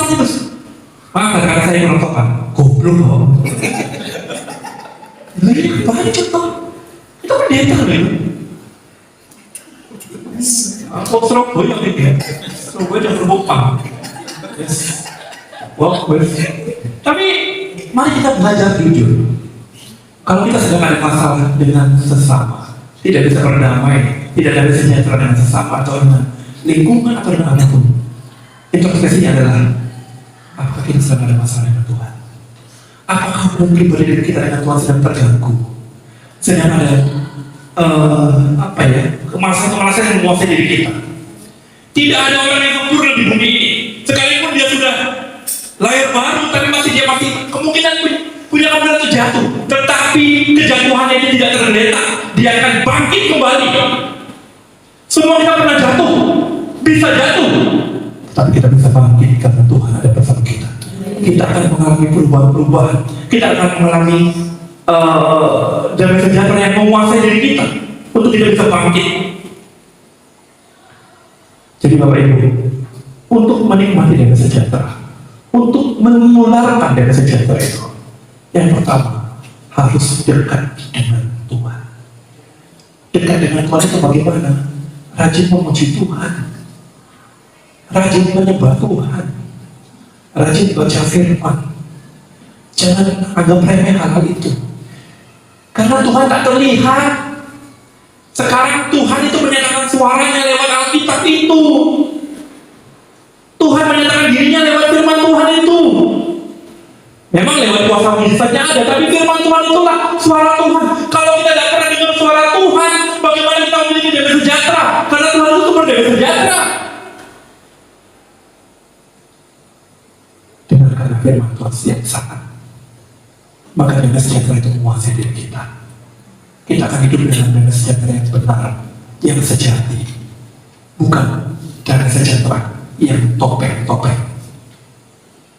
pasti terus. Karena saya kurang sopan. Goblok kok. Ini banyak contoh. Itu pendeta loh itu. Kok Surabaya gitu ya? Surabaya jangan berbopang. Tapi mari kita belajar jujur. Kalau kita sedang ada masalah dengan sesama, tidak bisa berdamai, tidak ada sejahtera dengan sesama atau dengan lingkungan atau dengan apapun, introspeksinya adalah apakah kita sedang ada masalah dengan Tuhan? Apakah hubungan pribadi diri kita dengan Tuhan sedang terganggu? Sedang ada kemalasan yang menguasai diri kita. Tidak ada orang yang sempurna di bumi ini. Sekalipun dia sudah lahir baru, tapi dia masih kemungkinan punya kemungkinan untuk jatuh. Tetapi kejatuhannya itu tidak tergeletak, dia akan bangkit kembali. Semua kita pernah jatuh, bisa jatuh, tapi kita bisa bangkit karena Tuhan ada bersama kita. Kita akan mengalami perubahan-perubahan. Kita akan mengalami damai sejahtera yang menguasai diri kita untuk kita bisa bangkit. Jadi Bapak Ibu, untuk menikmati damai sejahtera, untuk menularkan damai sejahtera itu, yang pertama harus dekat dengan Tuhan. Dekat dengan Tuhan itu bagaimana? Rajin memuji Tuhan, rajin menyembah Tuhan, rajin baca firman. Jangan anggap remeh hal itu, karena Tuhan tak terlihat. Sekarang Tuhan itu menyatakan suaranya lewat Alkitab itu. Tuhan menyatakan dirinya lewat firman Tuhan itu. Memang lewat kuasa mujizatnya ada, tapi firman Tuhan itulah suara Tuhan. Kalau kita tidak pernah dengar suara Tuhan, bagaimana kita memiliki damai sejahtera? Karena Tuhan itu sumber damai sejahtera. Dengarkan firman Tuhan setiap saat, maka damai sejahtera itu menguasai diri kita. Kita akan hidup dengan damai sejahtera yang benar, yang sejati, bukan damai sejahtera yang topeng-topeng.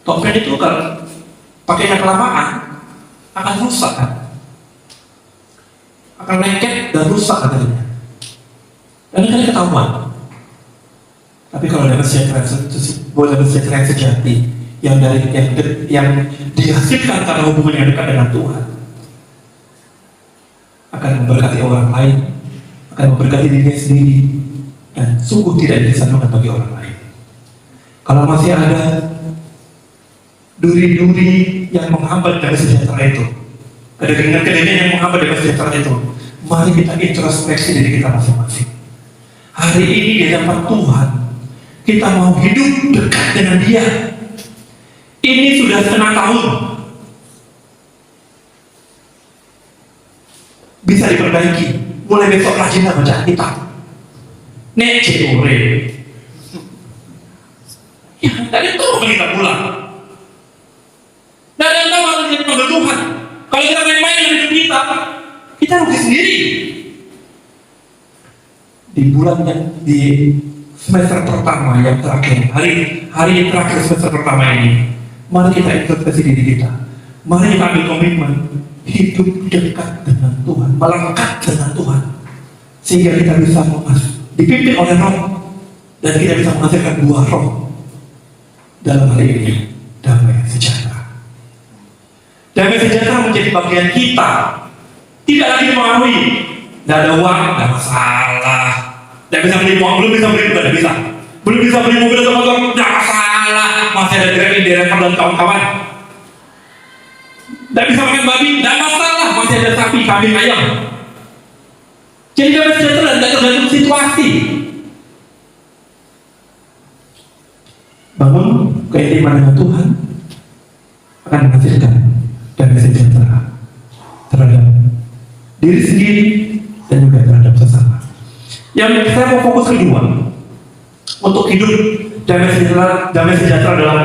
Topeng itu kalau pakainya kelamaan akan rusak kan? Akan lengket dan rusak katanya. Dan ini ketahuan. Tapi kalau damai sejahtera yang sejati, yang dihasilkan karena hubungan yang dekat dengan Tuhan, akan memberkati orang lain, akan memberkati dirinya sendiri, dan sungguh tidak disandungkan bagi orang lain. Kalau masih ada duri-duri yang menghambat damai sejahtera itu, ada kedengaran yang menghambat damai sejahtera itu, mari kita introspeksi diri kita masing-masing. Hari ini di hadapan Tuhan, kita mau hidup dekat dengan Dia. Ini sudah setengah tahun. Bisa diperbaiki. Mulai besok rajinlah baca Alkitab. Nek ceure. Ya, dari itu kita pulang. Nah, dan tahu harus jadi panggil Tuhan. Kalau kita main-main dengan hidup kita rugi sendiri. Di bulan yang di semester pertama yang terakhir, hari terakhir semester pertama ini, mari kita introspeksi diri kita. Mari kita ambil komitmen hidup dekat dengan Tuhan, melekat dengan Tuhan, sehingga kita bisa dipimpin oleh Roh, dan kita bisa menghasilkan buah Roh. Dalam hal ini, damai sejahtera. Damai sejahtera menjadi bagian kita. Tidak lagi mempengaruhi. Tidak ada uang, tidak masalah. Tidak bisa beli uang, belum bisa beli mobil, tidak bisa. Belum bisa beli mobil atau motor, tidak masalah. Masih ada Grammy, direkam dan kawan-kawan. Tidak bisa makan babi, tidak masalah. Masih ada sapi, kambing, ayam. Jadi damai sejahtera tidak tergantung situasi. Bangun keimanan dengan Tuhan akan menghasilkan damai sejahtera terhadap diri sendiri dan juga terhadap sesama. Yang saya mau fokus kedua, untuk hidup damai sejahtera dalam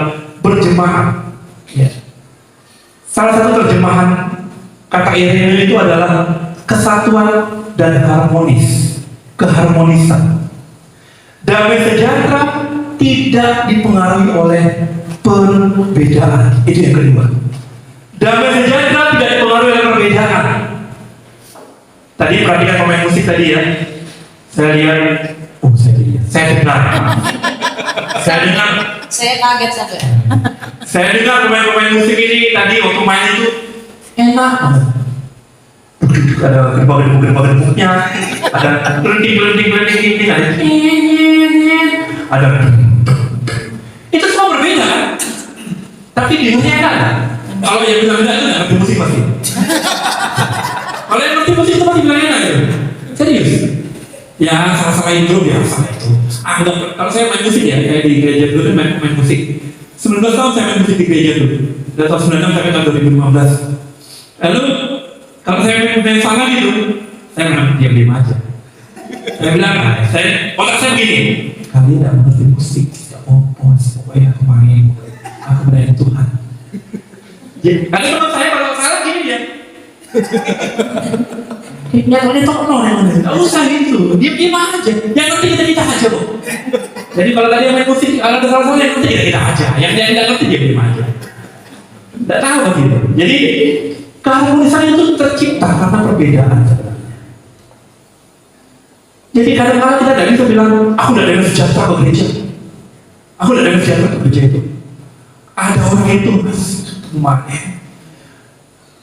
berjemaah. Ya. Salah satu terjemahan kata Ireneo itu adalah kesatuan dan harmonis, keharmonisan. Damai sejahtera tidak dipengaruhi oleh perbedaan. Itu yang kedua. Damai sejahtera tidak dipengaruhi oleh perbedaan. Tadi perhatikan pemain musik tadi ya. Saya dengar. Saya dengar, Saya kaget sampai. saya dengar pemain-pemain musik ini tadi waktu main itu enak banget. Ada gerbang-gerbangnya, ada kelenting, ada itu semua berbeda kan? Tapi di dunia enak kan? Kalau yang bilang enak itu nggak ngerti musik pasti. Kalau yang ngerti musik itu pasti bilang enak gitu. Serius? Ya salah-salah intro biasa itu. Anggap kalau saya main musik ya, kayak di gereja dulu kan main musik. 19 tahun saya main musik di gereja dulu. Dan tahun 96 sampai tahun 2015. Lalu kalau saya main sana gitu, saya memang diam-diam aja. Saya bilang, otak saya begini. Kalian tidak mengerti musik, tidak kompos, pokoknya aku main, aku berdaya Tuhan. Ada teman saya kalau salah gini dia. Yang ini tok yang mana? Gak usah gitu, diam-diam aja. Yang ngerti kita aja kok. Jadi kalau tadi yang main musik, kalau ada salah-salah yang ngerti kita aja. Yang dia tidak ngerti diam-diam aja. Tidak tahu gitu. Jadi keharmonisan itu tercipta karena perbedaan. Jadi kadang-kadang kita tidak bisa bilang, aku tidak ada sejahtera ke gereja. Aku tidak ada sejahtera ke gereja itu. Ada orang itu kemarin.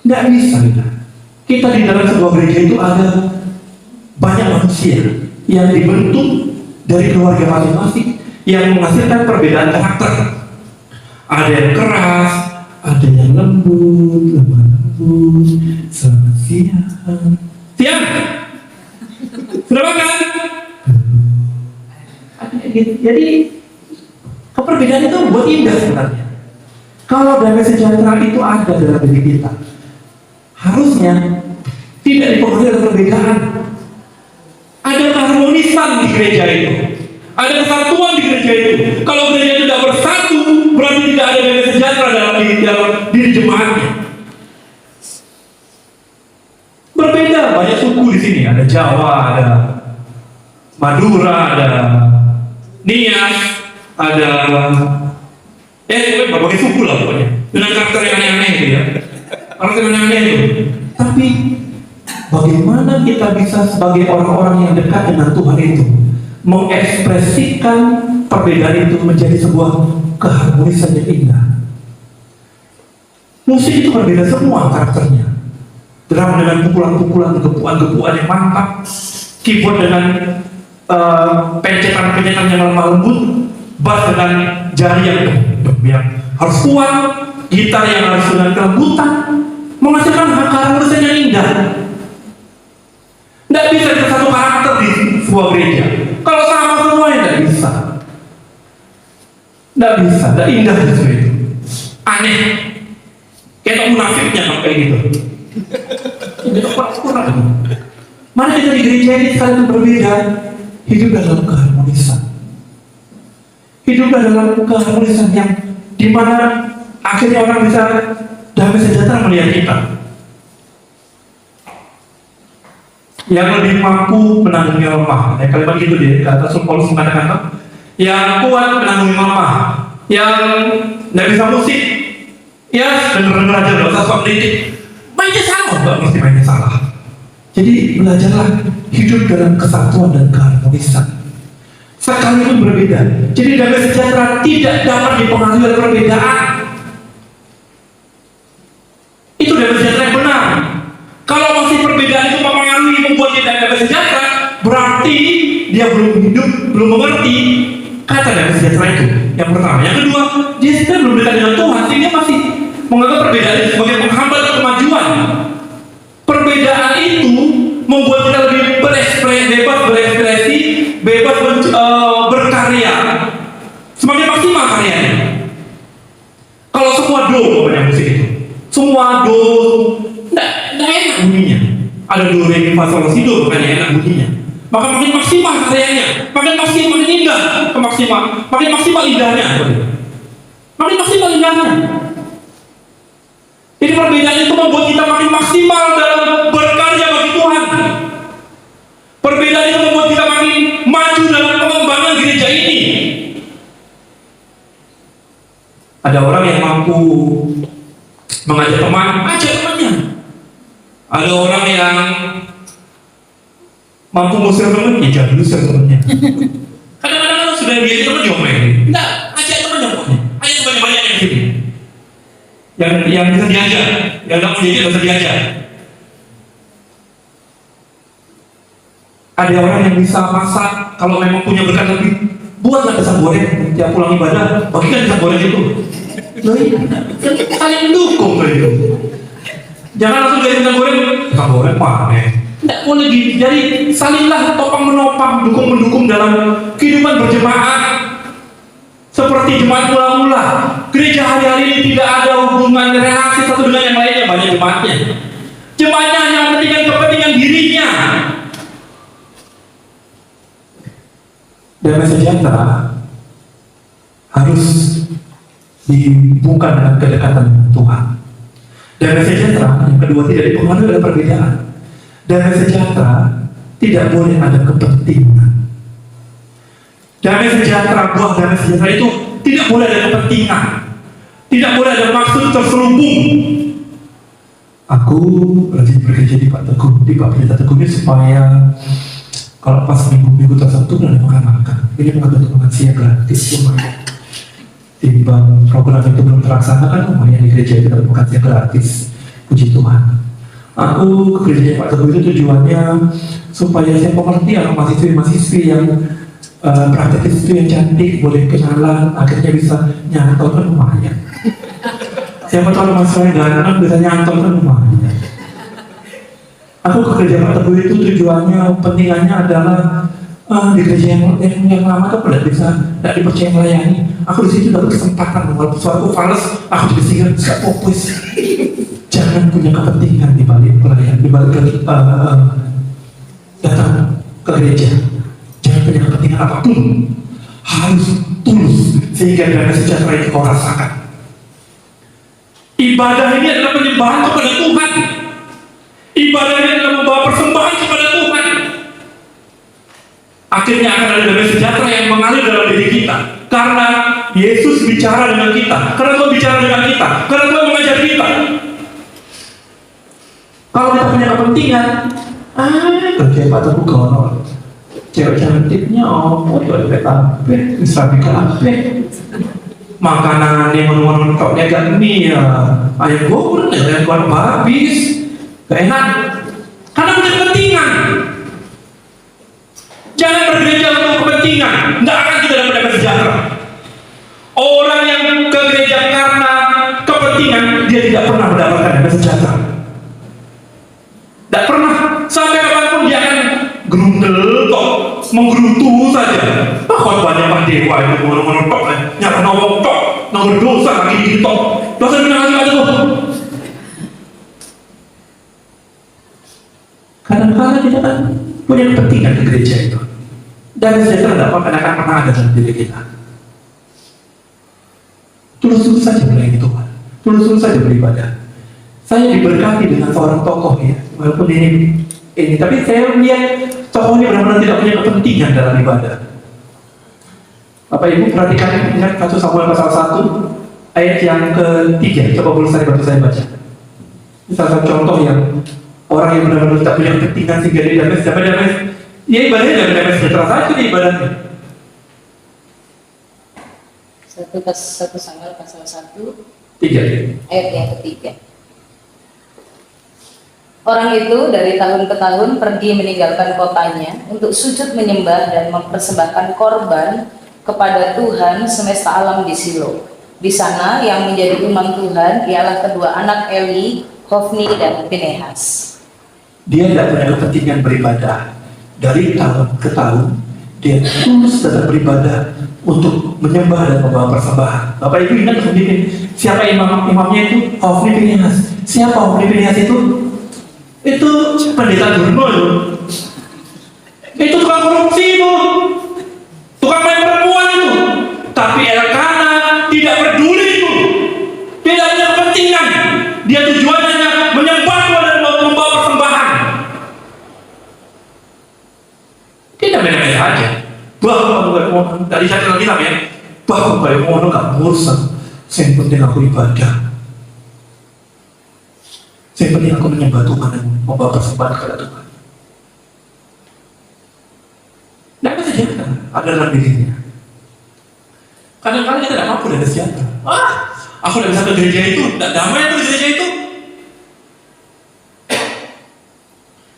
Tidak bisa kita. Kita di dalam sebuah gereja itu ada banyak manusia yang dibentuk dari keluarga masing-masing yang menghasilkan perbedaan karakter. Ada yang keras, ada yang lembut, lemah lembut. Selamat siang. Siang. Sudah makan? Jadi perbedaan itu buat indah sebenarnya. Kalau damai sejahtera itu ada dalam diri kita, harusnya tidak dipengaruhi oleh perbedaan. Ada keharmonisan di gereja itu, ada kesatuan di gereja itu. Kalau gereja itu tidak bersatu, berarti tidak ada damai sejahtera dalam diri jemaatnya. Berbeda, banyak suku di sini. Ada Jawa, ada Madura, ada Nias, ada berbagai suku lah pokoknya. Dengan karakter yang aneh-aneh gitu ya. Karakter yang aneh itu. Tapi bagaimana kita bisa sebagai orang-orang yang dekat dengan Tuhan itu mengekspresikan perbedaan itu menjadi sebuah keharmonisan yang indah. Musik itu berbeda semua karakternya. Drum dengan pukulan-pukulan, gepuan-gepuan yang mantap, keyboard dengan pencetan-pencetan yang lemah lembut, bass dengan jari yang harus kuat, gitar yang harus dengan kelembutan, menghasilkan keharmonisan yang indah. Tidak bisa ada satu karakter di sebuah gereja. Kalau sama semuanya tidak bisa. Tidak bisa, tidak indah justru itu. Aneh. Kayak munafiknya kayak gitu. Mari kita di gereja ini sekalipun berbeda, hidup dalam keharmonisan. Hidup dalam keharmonisan yang dimana akhirnya orang bisa damai sejahtera melihat kita. Yang lebih mampu menanggung yang lemah. Kalimat gitu deh, kata Rasul Paulus mengatakan, yang kuat menanggung yang lemah, yang tidak bisa musik, ya bener-bener aja nggak usah sok kritik. Mainnya salah, nggak mesti mainnya salah. Jadi belajarlah hidup dalam kesatuan dan keharmonisan. Sekalipun berbeda. Jadi damai sejahtera tidak dapat dipengaruhi oleh perbedaan. Itu damai sejahtera yang benar. Kalau masih perbedaan itu mempengaruhi membuat dia damai sejahtera, berarti dia belum hidup, belum mengerti kata damai sejahtera itu. Yang pertama. Yang kedua, dia sebenarnya belum dekat dengan Tuhan, sehingga masih menganggap perbedaan itu sebagai penghambat kemajuan. Perbedaan itu membuat kita lebih bebas berekspresi, bebas berkarya, semakin maksimal karyanya. Kalau semua do banyak musik itu, semua do, nggak enak bunyinya. Ada do, re, mi, fa, sol, si, do, bukannya enak bunyinya. Maka makin maksimal karyanya, makin indah, makin maksimal indahnya, makin maksimal indahnya. Jadi perbedaan itu membuat kita makin maksimal dalam berkarya bagi Tuhan. Perbedaan itu membuat kita makin maju dalam pengembangan gereja ini. Ada orang yang mampu mengajak teman, ajak temannya. Ada orang yang mampu ngusir teman, ya jangan usir temannya. Kadang-kadang sudah dia teman diomelin. Enggak, ajak teman pokoknya. Ayo banyak-banyak yang sini. Yang bisa diajak, yang nggak mau diajak bisa diajak. Ada orang yang bisa masak, kalau memang punya berkat lebih, buatlah pisang goreng. Tiap pulang ibadah, bagikan pisang goreng itu. Loh iya, saling mendukung loh itu. Jangan langsung dari pisang goreng mana? Tidak boleh gitu. Jadi salinglah topang menopang, dukung mendukung dalam kehidupan berjemaat. Seperti jemaat mula-mula, gereja hari-hari ini tidak ada hubungan relasi satu dengan yang lainnya, banyak jemaatnya. Jemaatnya hanya mementingkan kepentingan dirinya. Damai sejahtera harus dihubungkan dengan kedekatan Tuhan. Damai sejahtera yang kedua tidak dipengaruhi oleh perbedaan. Damai sejahtera tidak boleh ada kepentingan. Damai sejahtera, buah damai sejahtera itu tidak boleh ada kepentingan, tidak boleh ada maksud terselubung. Aku rajin bekerja di Pak Teguh, di Pak Pendeta Teguh ini supaya kalau pas minggu-minggu tertentu ada makan-makan. Ini mengambil makan siang gratis lumayan. Timbang program itu belum terlaksana kan lumayan di gereja itu dapat makan siang gratis. Puji Tuhan. Aku ke gereja Pak Teguh itu tujuannya supaya saya mengerti anak mahasiswi yang praktis itu yang cantik, boleh kenalan, akhirnya bisa nyantol kan lumayan. Siapa tahu masalah ganteng bisa nyantol kan lumayan. Aku ke gereja Pak Teguh itu tujuannya, pentingannya adalah di gereja yang lama tuh pada bisa tidak dipercaya melayani. Aku di situ dapat kesempatan, walaupun suatu fals, aku jadi sihir, gak fokus. Jangan punya kepentingan di balik pelayan, di balik datang ke gereja. Jangan punya kepentingan apapun, harus tulus sehingga damai sejahtera itu kau rasakan. Ibadah ini adalah penyembahan kepada Tuhan. Ibadah ini adalah membawa persembahan kepada Tuhan. Akhirnya akan ada damai sejahtera yang mengalir dalam diri kita karena Yesus bicara dengan kita, karena Tuhan bicara dengan kita, karena Tuhan mengajar kita. Kalau kita punya kepentingan, kerja Pak Teguh kono, cewek cantiknya toilet apa, bisa bikin apa, makanan yang menurut toknya gak mie ya, ayam goreng, ayam goreng habis, gak enak, karena punya kepentingan. Jangan bergereja untuk kepentingan, nggak akan kita dapat damai sejahtera. Orang yang ke gereja karena kepentingan, dia tidak pernah mendapatkan damai sejahtera. Tidak pernah, sampai kapanpun dia akan gerundel tok, menggerutu saja. Khotbahnya Pak Dewa itu ngono-ngono tok, nyata ngomong tok, nomor dosa lagi di tok. Dosa bilang lagi Pak Teguh. Kadang-kadang kita kan punya kepentingan di gereja itu. Dan sejahtera tidak akan pernah ada dalam diri kita. Tulus-tulus saja melayani Tuhan, tulus-tulus saja beribadah. Saya diberkati dengan seorang tokoh ya, walaupun ini, tapi saya lihat tokoh ini benar-benar tidak punya kepentingan dalam ibadah. Bapak Ibu perhatikan, ingat 1 Samuel pasal 1 ayat yang ke-3. Coba boleh saya bantu saya baca. Ini salah satu contoh yang orang yang benar-benar tidak punya kepentingan sehingga dia damai. Ya ibadahnya dari damai sejahtera saja di ibadahnya. 1 Samuel pasal 1 3 ayat yang ketiga. Orang itu dari tahun ke tahun pergi meninggalkan kotanya untuk sujud menyembah dan mempersembahkan korban kepada Tuhan semesta alam di Silo. Di sana yang menjadi imam Tuhan ialah kedua anak Eli, Hofni dan Pinehas. Dia tidak punya kepentingan beribadah. Dari tahun ke tahun dia tulus dalam beribadah untuk menyembah dan membawa persembahan. Bapak Ibu ingat sendiri siapa imamnya itu? Hofni Pinehas. Siapa Hofni Pinehas itu? Itu pendeta Durno itu tukang korupsi itu, tukang main perempuan itu. Tapi Elkana tidak peduli itu, tidak punya kepentingan. Dia tujuannya hanya menyembah Tuhan dan membawa persembahan. Tidak benar-benar saja. Bahwa dari saya bilang ya, bahwa mau nggak bosan. Yang penting aku ibadah. Yang penting aku menyembah Tuhan dan membawa persembahan kepada Tuhan. Tidak bisa saja ada dalam dirinya. Kadang-kadang kita tidak mampu dan sejahtera. Aku tidak bisa ke gereja itu, tidak damai aku di gereja itu.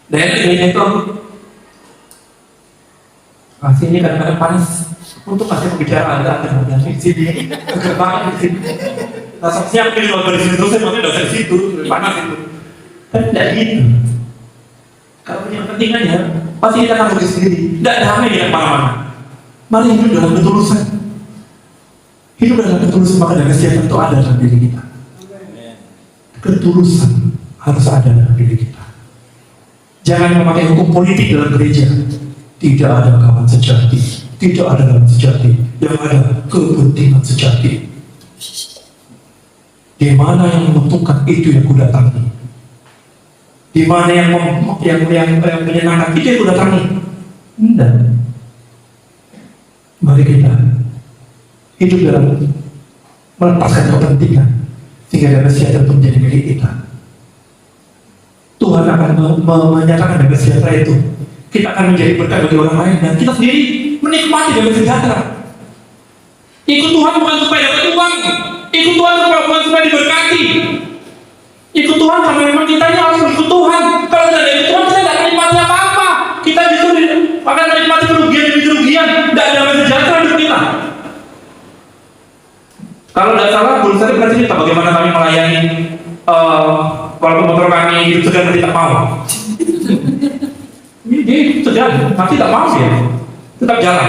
Daerah gereja itu masih ini kadang-kadang panas. Untuk masih berbicara ada di sini, banget di sini. Langsung siap di luar dari situ, saya makanya udah di situ, panas itu. Tapi tidak gitu. Kalau punya kepentingannya, pasti kita akan pergi sendiri. Tidak damai di mana-mana. Mari hidup dalam ketulusan. Hidup dalam ketulusan, maka dan kesehatan itu ada dalam diri kita. Ketulusan harus ada dalam diri kita. Jangan memakai hukum politik dalam gereja. Tidak ada kawan sejati, tidak ada kawan sejati, yang ada kepentingan sejati. Di mana yang menguntungkan itu yang kudatangi. Di mana yang menyenangkan itu yang kudatangi. Tidak. Mari kita hidup dalam melepaskan kepentingan sehingga damai sejahtera itu menjadi milik kita. Tuhan akan menyatakan damai sejahtera itu. Kita akan menjadi berkat bagi orang lain dan kita sendiri menikmati damai sejahtera. Ikut Tuhan bukan supaya dapat uang, ikut Tuhan bukan supaya diberkati. Ikut Tuhan karena memang kita harus ikut Tuhan. Kalau tidak ikut Tuhan kita tidak menikmati apa-apa. Kita justru akan menikmati kerugian demi kerugian. Tidak ada damai sejahtera hidup kita. Kalau tidak salah, Bu Sari pernah cerita bagaimana kami melayani walaupun motor kami hidup segan dan tidak mau. Dia segan, tapi tidak mau ya, tetap jalan.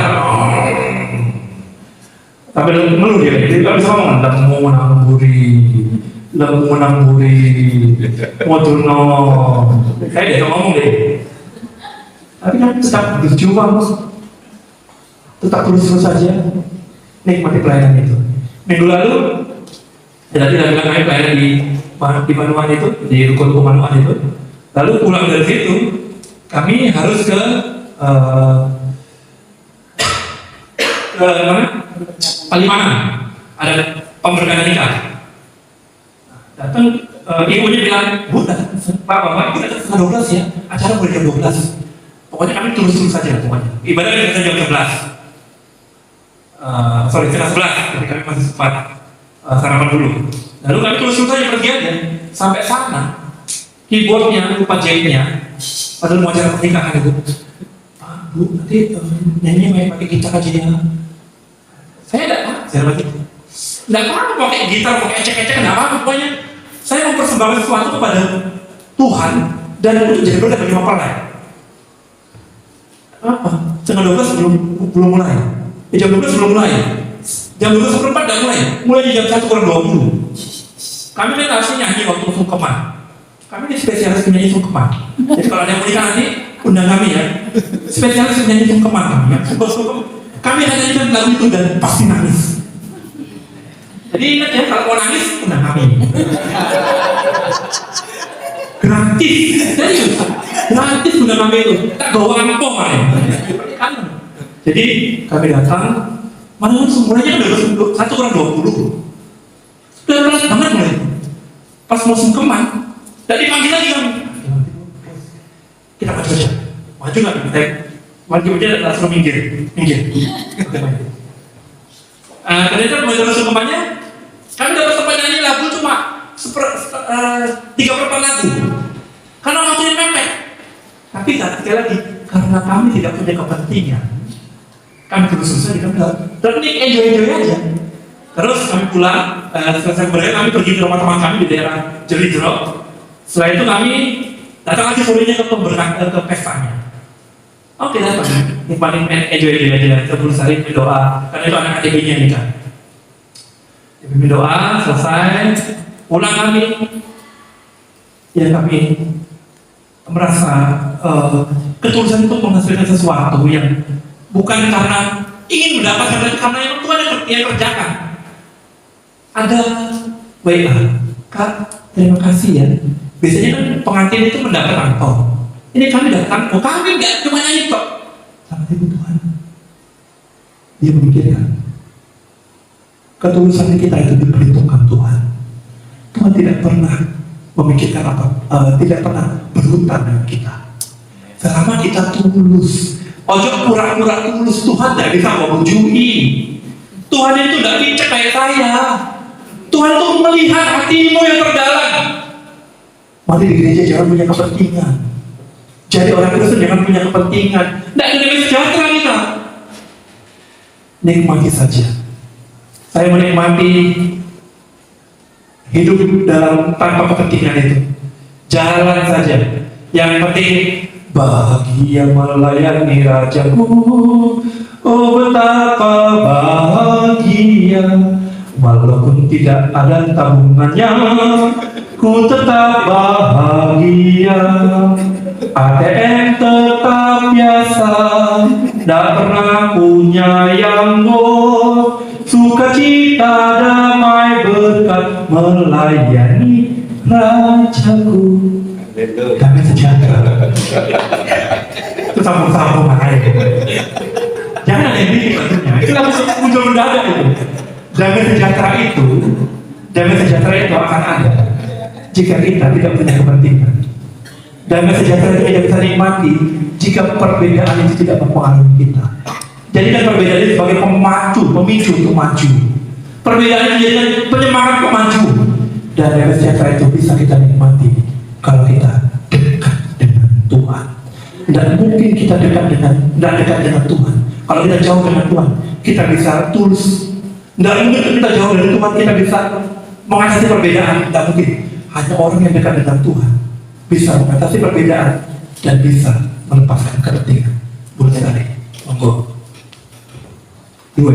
Tapi mengeluh dia tidak bisa ngomong. Lemu namburi, moduno. Saya tidak ngomong deh. Tapi kan tetap berjuang, tetap terus saja nikmati pelayanan itu. Minggu lalu, tadi bilang kami pelayanan di Manuan itu, di Ruko Manuan itu. Lalu pulang dari situ, kami harus ke Palimanan. Ada pemberkatan nikah. Datang ibunya bilang, Bu, Bapak, kita ke 12 ya, acara mulai jam 12. Pokoknya kami terus saja pokoknya. Ibaratnya kita jam 11. Setengah 11, jadi kami masih sempat sarapan dulu. Lalu kami terus saja pergi aja sampai sana. Keyboardnya lupa jahitnya. Padahal mau acara pernikahan itu. Bu, nanti nyanyi main pakai gitar aja ya. Saya tidak apa, saya lagi. Tidak apa-apa pakai gitar, pakai ecek-ecek, tidak apa-apa pokoknya. Saya mempersembahkan sesuatu kepada Tuhan dan itu jadi berkat bagi mempelai. Apa? Setengah 12 belum mulai. Jam 12 belum mulai. Jam 12 seperempat tidak mulai. Mulai di jam 1 kurang 20. Kami kan harusnya nyanyi waktu sungkeman. Kami ini spesialis penyanyi sungkeman. Jadi kalau ada yang menikah nanti undang kami ya. Spesialis penyanyi sungkeman kami ya. Kami akan nyanyikan lagu itu dan pasti nangis. Jadi ingat ya, kalau mau nangis undang kami. Gratis. Serius. Gratis undang kami itu. Tak bawa ampong kan. Jadi kami datang, mana semuanya udah 1 kurang 20. Sudah berat banget mulai. Pas mau sungkeman, dan dipanggil lagi kami. Kita maju aja. Maju nggak? Maju aja langsung minggir. Ternyata mulai dari sungkemannya, kami dapat sempat nyanyi lagu cuma 3/4 lagu. Karena waktunya mepet. Tapi sekali lagi, karena kami tidak punya kepentingan, kami terus saja kami dan ini enjoy aja. Terus kami pulang, selesai berbelanja kami pergi ke rumah teman kami di daerah Jelidro. Setelah itu kami datang lagi sorenya ke ke pestanya. Oke, datang, nikmatin enjoy aja. Sebelum sehari berdoa, karena itu anak ATB-nya nih kan. Berdoa selesai, pulang kami. Ya kami merasa ketulusan itu menghasilkan sesuatu yang bukan karena ingin mendapatkan, karena yang Tuhan yang kerjakan. Ada WA, Kak, terima kasih ya. Biasanya kan pengantin itu mendapat angpau. Ini kami datang, kami nggak cuma nyanyi kok. Sama ibu Tuhan. Dia memikirkan ketulusan kita itu diperhitungkan Tuhan. Tuhan tidak pernah memikirkan apa, tidak pernah berhutang dengan kita. Selama kita tulus, ojo pura-pura tulus, Tuhan tidak bisa membujui. Tuhan itu tidak picek kayak saya. Tuhan itu melihat hatimu yang terdalam. Mari di gereja jangan punya kepentingan. Jadi orang Kristen jangan punya kepentingan. Tidak ada sejahtera kita. Nikmati saja. Saya menikmati hidup dalam tanpa kepentingan itu. Jalan saja. Yang penting bahagia melayani Rajaku. Oh betapa bahagia. Walaupun tidak ada tabungannya, ku tetap bahagia. ATM tetap biasa, tak pernah punya yang bos. Sukacita damai berkat melayani Rajaku. Damai sejahtera. Itu sambung-sambung aja. Jangan ada yang bikin tentunya. Itu langsung muncul mendadak itu. Damai sejahtera itu akan ada jika kita tidak punya kepentingan. Damai sejahtera itu tidak bisa nikmati jika perbedaan itu tidak mempengaruhi kita. Jadikan perbedaan itu sebagai pemicu untuk maju. Perbedaan itu jadikan penyemangat pemaju. Dan damai sejahtera itu bisa kita nikmati kalau kita dekat dengan Tuhan. Dan mungkin kita dekat dengan Tuhan. Kalau kita jauh dengan Tuhan, kita bisa tulus. Tidak mungkin kita jauh dari Tuhan, kita bisa mengatasi perbedaan. Tidak mungkin. Hanya orang yang dekat dengan Tuhan bisa mengatasi perbedaan dan bisa melepaskan kepentingan. Boleh sekali. Monggo. Dua.